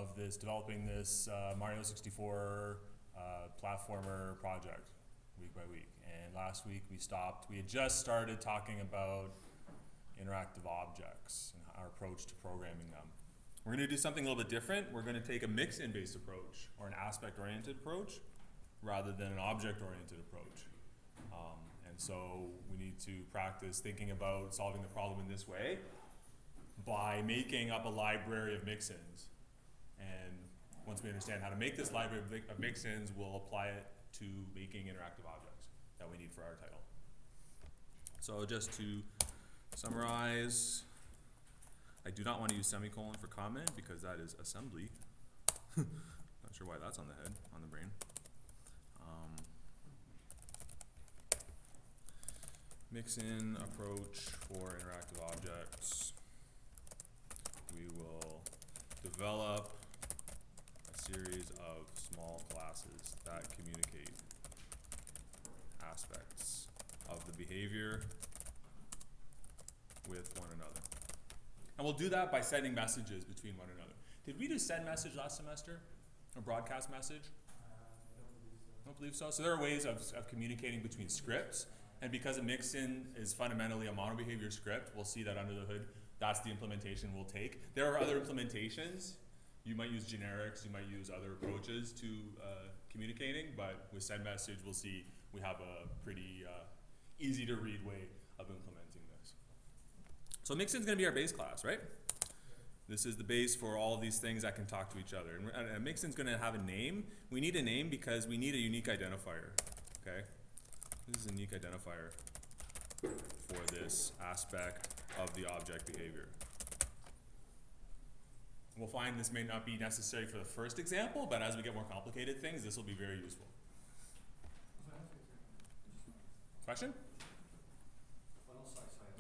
of developing this Mario 64 platformer project week by week. And last week we had just started talking about interactive objects and our approach to programming them. We're going to do something a little bit different. We're going to take a mix-in based approach, or an aspect-oriented approach, rather than an object-oriented approach. And so we need to practice thinking about solving the problem in this way by making up a library of mix-ins. And once we understand how to make this library of mix-ins, we'll apply it to making interactive objects that we need for our title. So just to summarize, I do not want to use semicolon for comment because that is assembly. Not sure why that's on the head, on the brain. Mix-in approach for interactive objects. We will develop a series of small classes that communicate aspects of the behavior with one another. And we'll do that by sending messages between one another. Did we do send message last semester? Or broadcast message? I don't believe so. So there are ways of communicating between scripts. And because a mix-in is fundamentally a monobehavior script, we'll see that under the hood. That's the implementation we'll take. There are other implementations. You might use generics. You might use other approaches to communicating. But with send message, we'll see we have a pretty easy to read way of implementing this. So mix-in is going to be our base class, right? This is the base for all of these things that can talk to each other. And a mix-in is going to have a name. We need a name because we need a unique identifier, okay? This is a unique identifier for this aspect of the object behavior. We'll find this may not be necessary for the first example, but as we get more complicated things, this will be very useful. Question?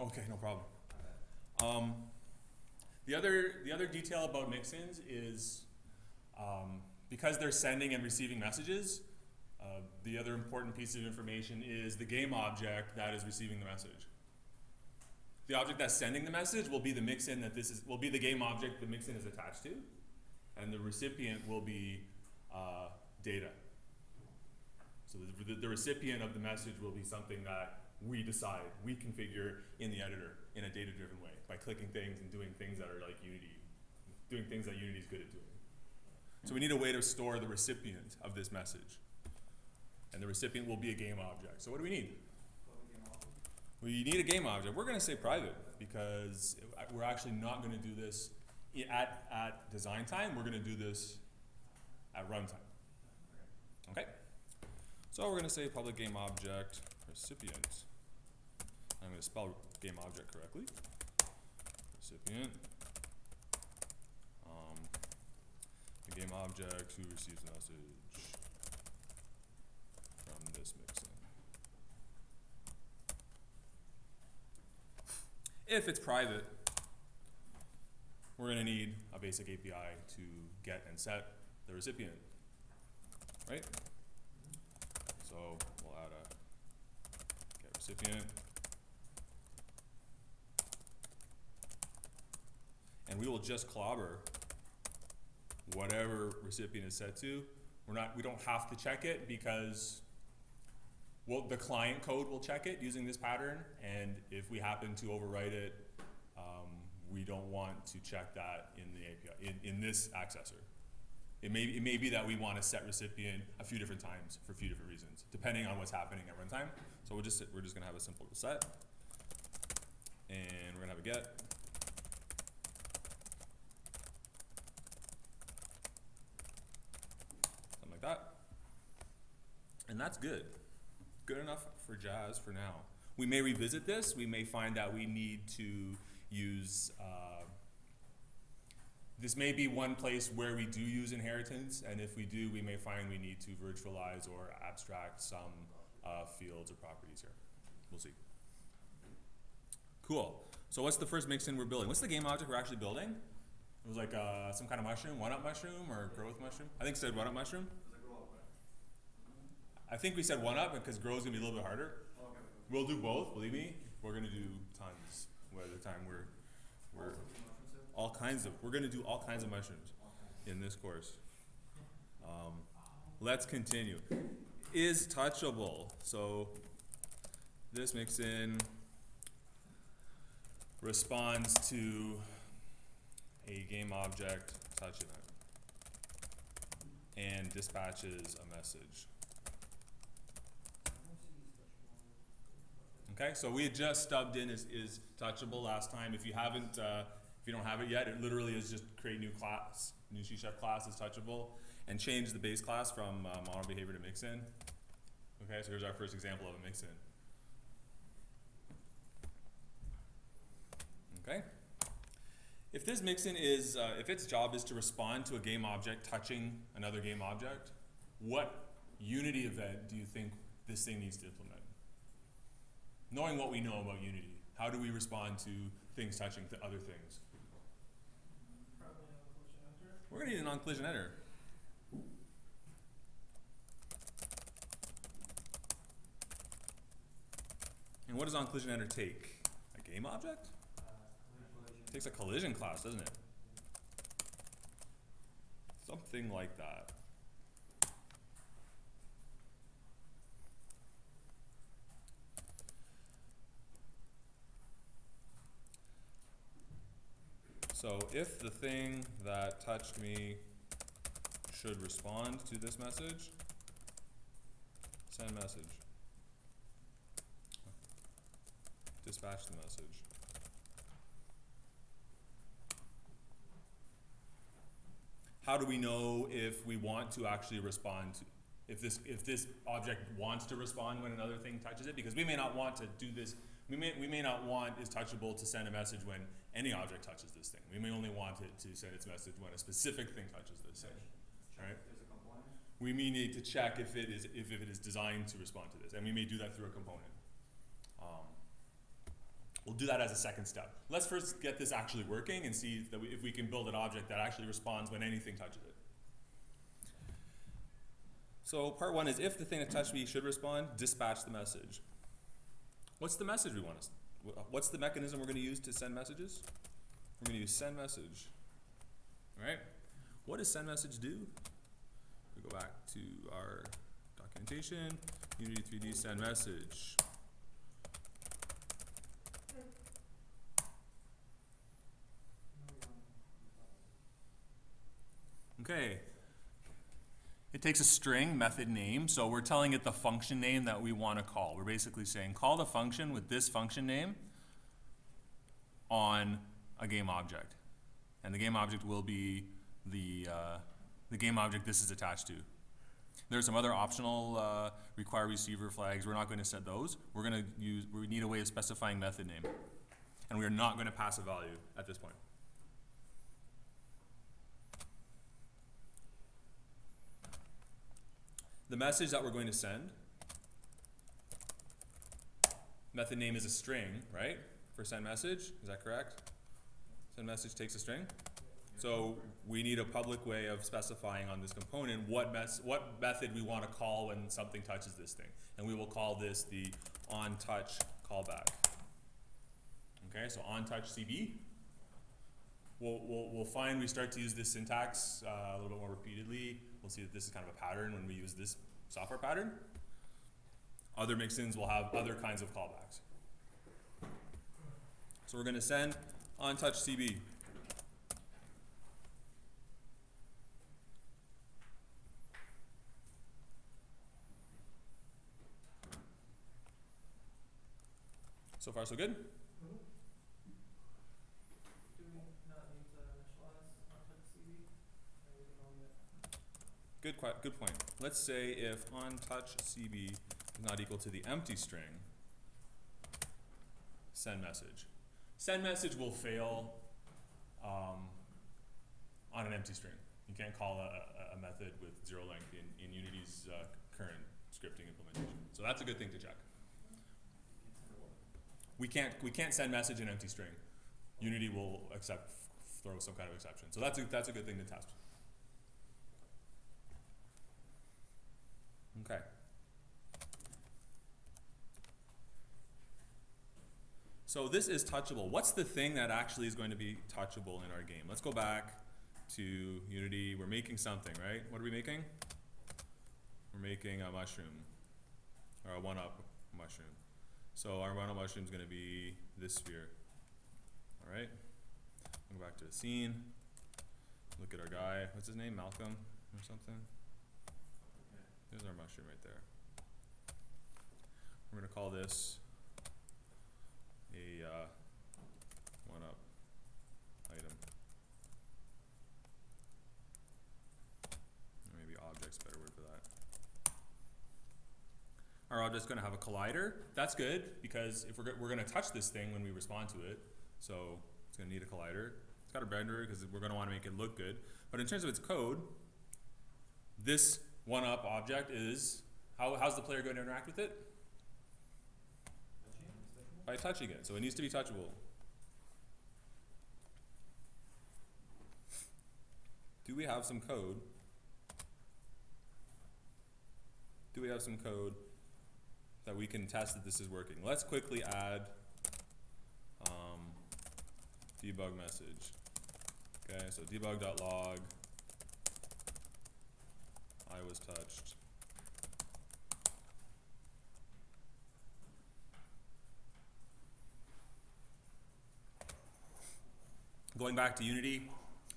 Okay, no problem. The other detail about mix-ins is because they're sending and receiving messages, the other important piece of information is the game object that is receiving the message. The object that's sending the message will be the mix-in will be the game object the mix-in is attached to, and the recipient will be data. So the recipient of the message will be something that we decide, we configure in the editor in a data-driven way by clicking things and doing things that are like Unity, doing things that Unity is good at doing. So we need a way to store the recipient of this message. And the recipient will be a game object. So what do we need? We need a game object. We're going to say private because we're actually not going to do this at design time. We're going to do this at runtime. Okay? So we're going to say public game object recipient. I'm going to spell game object correctly. Recipient. The game object who receives the message from this mix-in. If it's private, we're going to need a basic API to get and set the recipient, right? So we'll add a get recipient. And we will just clobber whatever recipient is set to. We don't have to check it because the client code will check it using this pattern, and if we happen to overwrite it, we don't want to check that in the API, in this accessor. It may be that we want to set recipient a few different times for a few different reasons, depending on what's happening at runtime. So we're just going to have a simple set, and we're going to have a get. Something like that. And that's good. Good enough for Jazz for now. We may revisit this. We may find that we need to use, this may be one place where we do use inheritance, and if we do, we may find we need to virtualize or abstract some fields or properties here. We'll see. Cool. So what's the first mix-in we're building? What's the game object we're actually building? It was like some kind of mushroom, one-up mushroom or growth mushroom? I think it said one-up mushroom. I think we said one-up because grow is going to be a little bit harder. Okay. We'll do both, believe me. We're going to do tons by the time we're all kinds of, we're going to do all kinds of mushrooms. in this course. Let's continue. Is touchable. So this mixin responds to a game object touch event and dispatches a message. Okay, so we had just stubbed in is touchable last time. If you haven't, if you don't have it yet, it literally is just create new class, new C# class is touchable, and change the base class from model behavior to mixin. Okay, so here's our first example of a mixin. Okay. If this mixin is, if its job is to respond to a game object touching another game object, what Unity event do you think this thing needs to implement? Knowing what we know about Unity, how do we respond to things touching other things? Probably an on-collision enter. We're going to need an on-collision enter. And what does on-collision enter take? A game object? It takes a collision class, doesn't it? Something like that. So if the thing that touched me should respond to this message, send message. Dispatch the message. How do we know if we want to actually respond to, if this object wants to respond when another thing touches it? Because we may not want to do this. We may not want is touchable to send a message when any object touches this thing. We may only want it to send its message when a specific thing touches this thing. Right? We may need to check if it is designed to respond to this, and we may do that through a component. We'll do that as a second step. Let's first get this actually working and see that if we can build an object that actually responds when anything touches it. So part one is if the thing that touched me should respond, dispatch the message. What's the message we want to? What's the mechanism we're going to use to send messages? We're going to use send message. All right. What does send message do? We go back to our documentation. Unity 3D send message. Okay. It takes a string method name, so we're telling it the function name that we want to call. We're basically saying call the function with this function name on a game object. And the game object will be the game object this is attached to. There's some other optional require receiver flags. We're not going to set those. We need a way of specifying method name. And we are not going to pass a value at this point. The message that we're going to send, method name is a string, right? For send message, is that correct? Send message takes a string. So we need a public way of specifying on this component what method we want to call when something touches this thing. And we will call this the onTouch callback. Okay, so onTouch CB. We'll find we start to use this syntax a little bit more repeatedly. We'll see that this is kind of a pattern when we use this software pattern. Other mixins will have other kinds of callbacks. So we're going to send onTouch CB. So far, so good? Mm-hmm. Do we not need to initialize on-touch CB? Or we can omit it? Good point. Let's say if onTouch CB is not equal to the empty string, send message. Send message will fail on an empty string. You can't call a method with zero length in Unity's current scripting implementation. So that's a good thing to check. We can't send message in empty string. Unity will throw some kind of exception. So that's a good thing to test. Okay. So this is touchable. What's the thing that actually is going to be touchable in our game? Let's go back to Unity. We're making something, right? What are we making? We're making a mushroom, or a one-up mushroom. So our one-up mushroom is going to be this sphere. All right. Go back to the scene. Look at our guy. What's his name? Malcolm or something? There's our mushroom right there. We're going to call this a one-up item. Or maybe object's a better word for that. Our object's going to have a collider. That's good because if we're going to touch this thing when we respond to it, so it's going to need a collider. It's got a renderer because we're going to want to make it look good. But in terms of its code, this one-up object is, how's the player going to interact with it? By touching it. So it needs to be touchable. Do we have some code? Do we have some code that we can test that this is working? Let's quickly add debug message. Okay, so debug.log, I was touched. Going back to Unity,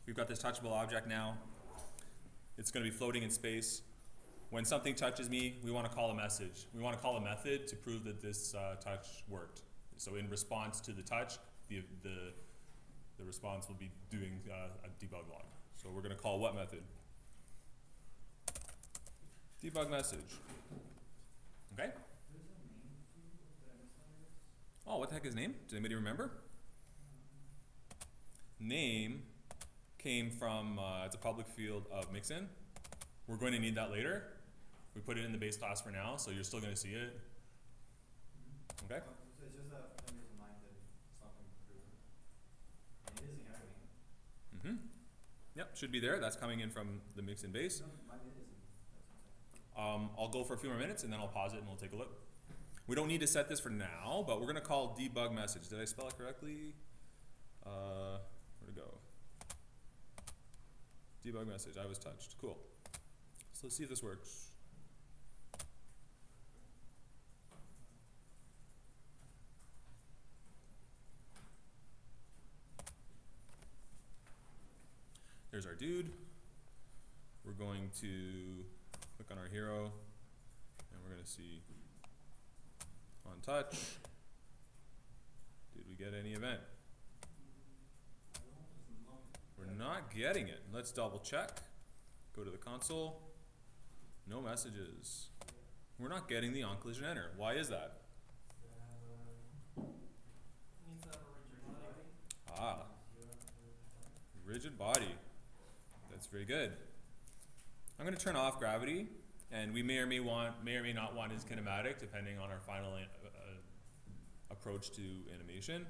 we've got this touchable object now. It's going to be floating in space. When something touches me, we want to call a message. We want to call a method to prove that this touch worked. So in response to the touch, the response will be doing a debug log. So we're going to call what method? Debug message. Okay? Oh, what the heck is name? Does anybody remember? Name came from, it's a public field of mixin. We're going to need that later. We put it in the base class for now, so you're still going to see it. Okay? So it's just a memory remind that something proven. And it is inheriting. Yep, should be there. That's coming in from the mixin base. No, mine it isn't. That's what I'm saying. I'll go for a few more minutes and then I'll pause it and we'll take a look. We don't need to set this for now, but we're going to call debug message. Did I spell it correctly? Where'd it go? Debug message. I was touched. Cool. So let's see if this works. There's our dude. We're going to click on our hero and we're going to see on touch. Did we get any event? We're not getting it. Let's double check. Go to the console. No messages. We're not getting the on collision enter. Why is that? Needs to have a rigid body. Ah, rigid body. That's very good. I'm going to turn off gravity, and we may or may not want his kinematic, depending on our final approach to animation.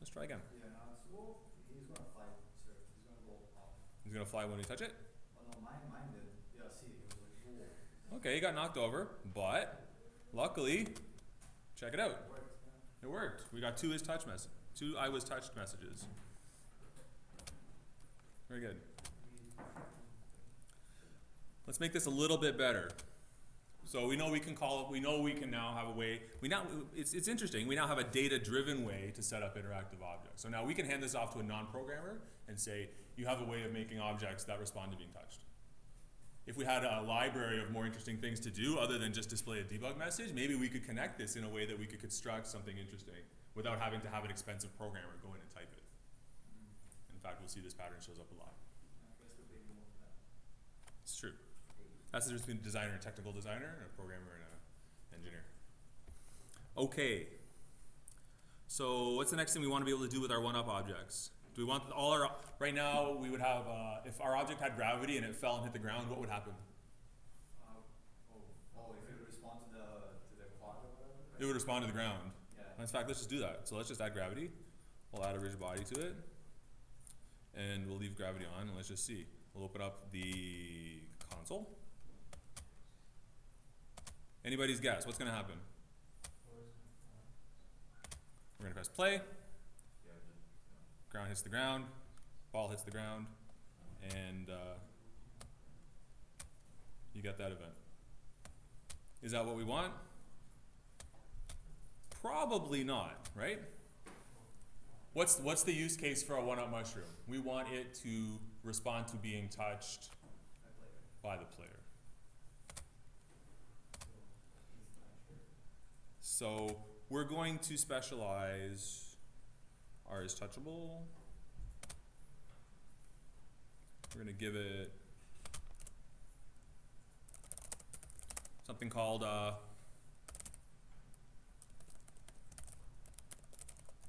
Let's try again. Yeah, so he's gonna fly, sir. He's gonna go off. He's going to fly when we touch it. Oh no, mine did. Yeah, see, it was like, whoa. Okay, he got knocked over, but luckily, check it out. It worked, yeah. It worked. We got two I was touched messages. Very good. Let's make this a little bit better. So we know we can call it, we know we can now have a way, it's interesting, we now have a data-driven way to set up interactive objects. So now we can hand this off to a non-programmer and say, you have a way of making objects that respond to being touched. If we had a library of more interesting things to do other than just display a debug message, maybe we could connect this in a way that we could construct something interesting without having to have an expensive programmer go in and type it. In fact, we'll see this pattern shows up a lot. I guess we're paying more for that. It's true. That's the difference between a designer and a technical designer, and a programmer and an engineer. Okay. So what's the next thing we want to be able to do with our one-up objects? Do we want all our, right now we would have, if our object had gravity and it fell and hit the ground, what would happen? If it would respond to the quad or whatever? Right? It would respond to the ground. Yeah. In fact, let's just do that. So let's just add gravity. We'll add a rigid body to it. And we'll leave gravity on, and let's just see. We'll open up the console. Anybody's guess, what's going to happen? We're going to press play. Ground hits the ground. Ball hits the ground. and you get that event. Is that what we want? Probably not, right? What's the use case for a one-up mushroom? We want it to respond to being touched by the player. So we're going to specialize R is touchable. We're going to give it something called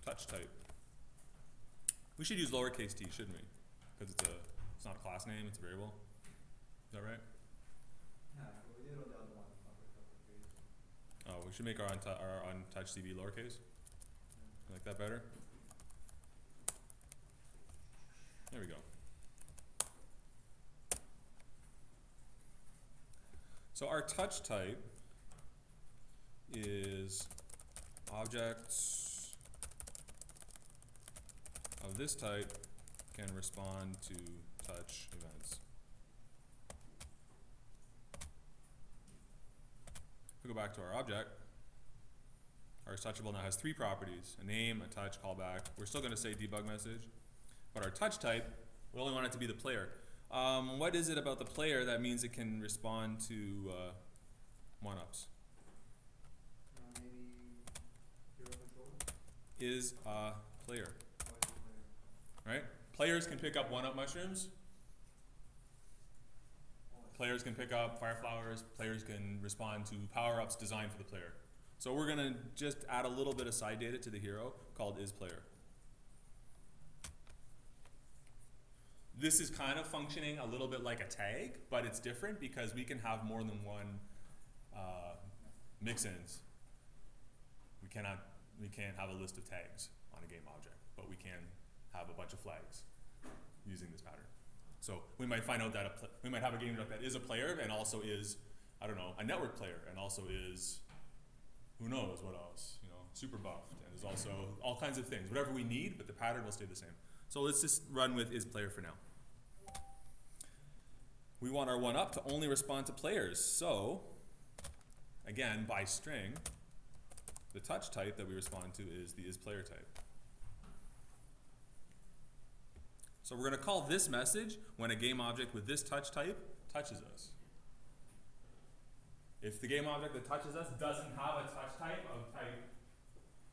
touch type. We should use lowercase t, shouldn't we? Because it's not a class name, it's a variable. Is that right? Yeah, but we did on the other one, upper case. Oh, we should make our untouched CB lowercase. You like that better? There we go. So our touch type is objects of this type can respond to touch events. If we go back to our object, our touchable now has three properties: a name, a touch, callback. We're still going to say debug message, but our touch type, we only want it to be the player. What is it about the player that means it can respond to one-ups? Maybe hero control? Is a player, Or is it player? right? Players can pick up one-up mushrooms. Players can pick up fire flowers. Players can respond to power-ups designed for the player. So we're gonna just add a little bit of side data to the hero called isPlayer. This is kind of functioning a little bit like a tag, but it's different because we can have more than one mix-ins. We can't have a list of tags on a game object, but we can have a bunch of flags using this pattern. So we might find out that we might have a game object that is a player and also is, I don't know, a network player, and also is, who knows what else, you know, super buffed, and is also all kinds of things, whatever we need, but the pattern will stay the same. So let's just run with isPlayer for now. We want our one-up to only respond to players. So, again, by string, the touch type that we respond to is the isPlayer type. So we're going to call this message when a game object with this touch type touches us. If the game object that touches us doesn't have a touch type of type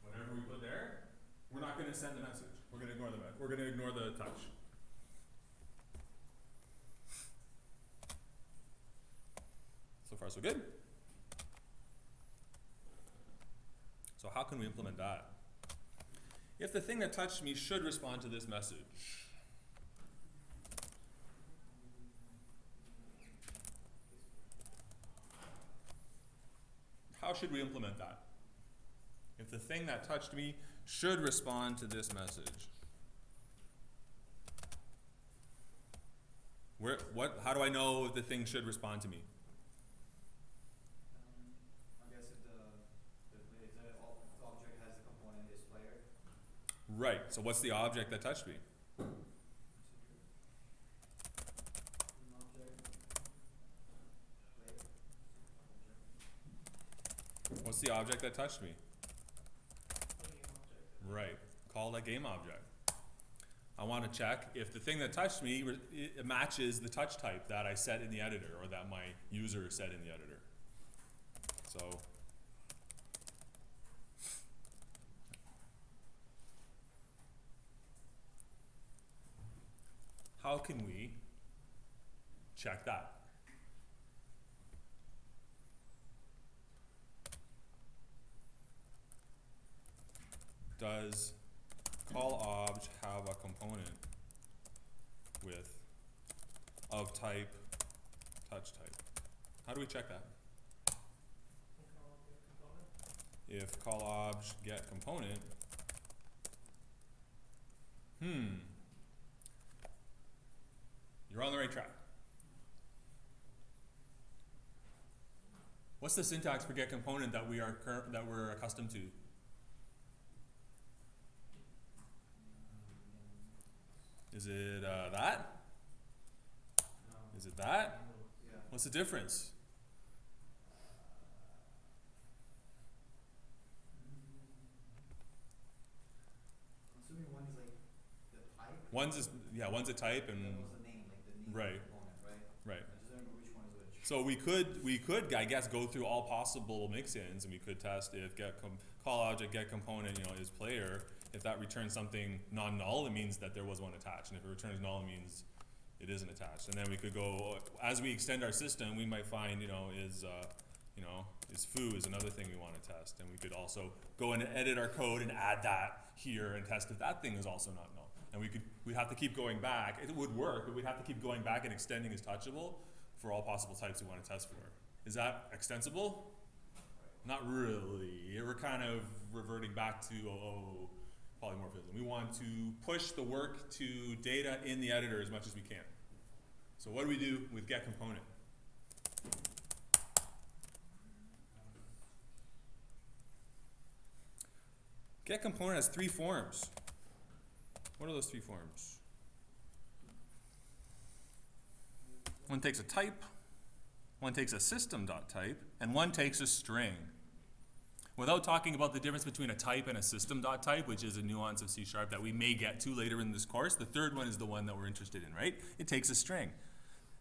whatever we put there, we're not going to send the message. We're going to ignore the We're going to ignore the touch. So far, so good. So how can we implement that? If the thing that touched me should respond to this message, how should we implement that? If the thing that touched me should respond to this message, how do I know if the thing should respond to me? I guess if the object has the component isPlayer. Right, so what's the object that touched me? An object. Player. What's the object that touched me? Game object. Right, call that game object. I want to check if the thing that touched me it matches the touch type that I set in the editor, or that my user set in the editor. So how can we check that? Does callObj have a component with of type touch type? How do we check that? If callObj get component, you're on the right track. What's the syntax for get component that we're accustomed to? Is it that? That? Yeah. What's the difference? I'm assuming one is like the type. One's a type and And then what's the name, like the name Right. of the component, right? right. I just don't remember which one is which. So we could I guess go through all possible mix-ins and we could test if call object get component is player. If that returns something non-null, it means that there was one attached, and if it returns null, it means it isn't attached. And then we could go as we extend our system, we might find is foo is another thing we want to test, and we could also go and edit our code and add that here and test if that thing is also not null. And we'd have to keep going back. It would work, but we'd have to keep going back and extending as touchable for all possible types we want to test for. Is that extensible? Not really. We're kind of reverting back to polymorphism. We want to push the work to data in the editor as much as we can. So what do we do with get component? Get component has 3 forms. What are those 3 forms? One takes a type, one takes a system.type, and one takes a string. Without talking about the difference between a type and a system.type, which is a nuance of C# that we may get to later in this course, the third one is the one that we're interested in, right? It takes a string.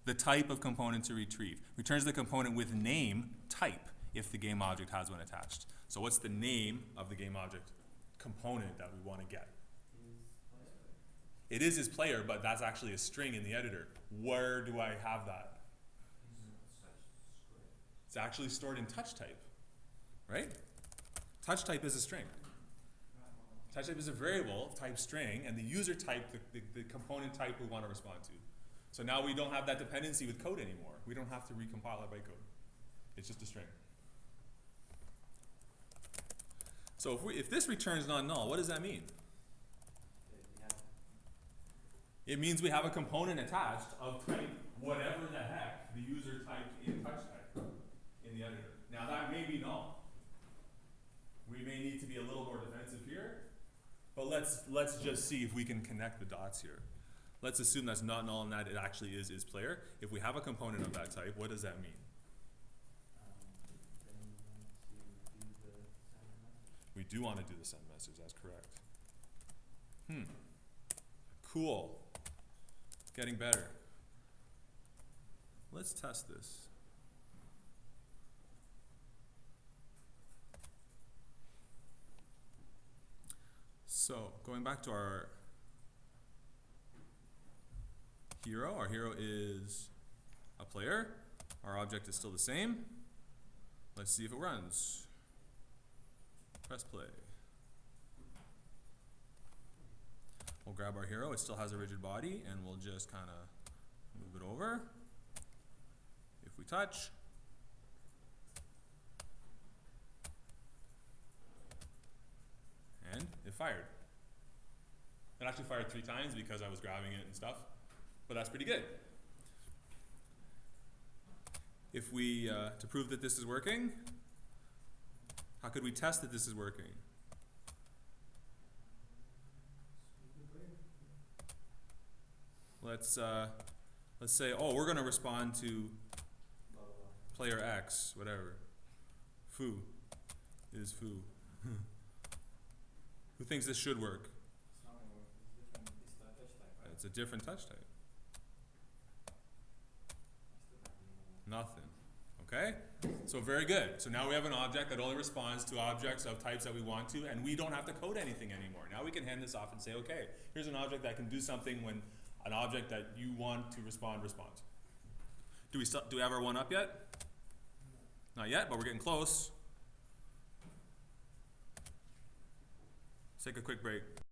The type of component to retrieve. Returns the component with name type if the game object has one attached. So what's the name of the game object component that we want to get? It is his player, but that's actually a string in the editor. Where do I have that? It's actually stored in touch type, right? Touch type is a string. Touch type is a variable type string, and the user type, the component type we want to respond to. So now we don't have that dependency with code anymore. We don't have to recompile our bytecode. It's just a string. So if this returns non-null, what does that mean? It means we have a component attached of type whatever the heck the user typed in touch type in the editor. Now that may be null. We may need to be a little more defensive here, but let's just see if we can connect the dots here. Let's assume that's not null and that it actually is player. If we have a component of that type, what does that mean? We do want to do the send message, that's correct. Cool. Getting better. Let's test this. So, going back to our hero is a player. Our object is still the same. Let's see if it runs. Press play. We'll grab our hero, it still has a rigid body, and we'll just kind of move it over. If we touch, and it fired. It actually fired 3 times because I was grabbing it and stuff, but that's pretty good. If we, to prove that this is working, how could we test that this is working? Let's say, we're going to respond to player X, whatever. Foo is foo. Who thinks this should work? It's not gonna work. It's different. It's the touch type, right? It's a different touch type. Nothing. Okay? So very good. So now we have an object that only responds to objects of types that we want to, and we don't have to code anything anymore. Now we can hand this off and say, okay, here's an object that can do something when an object that you want to respond responds. Do we have our one up yet? Not yet, but we're getting close. Let's take a quick break.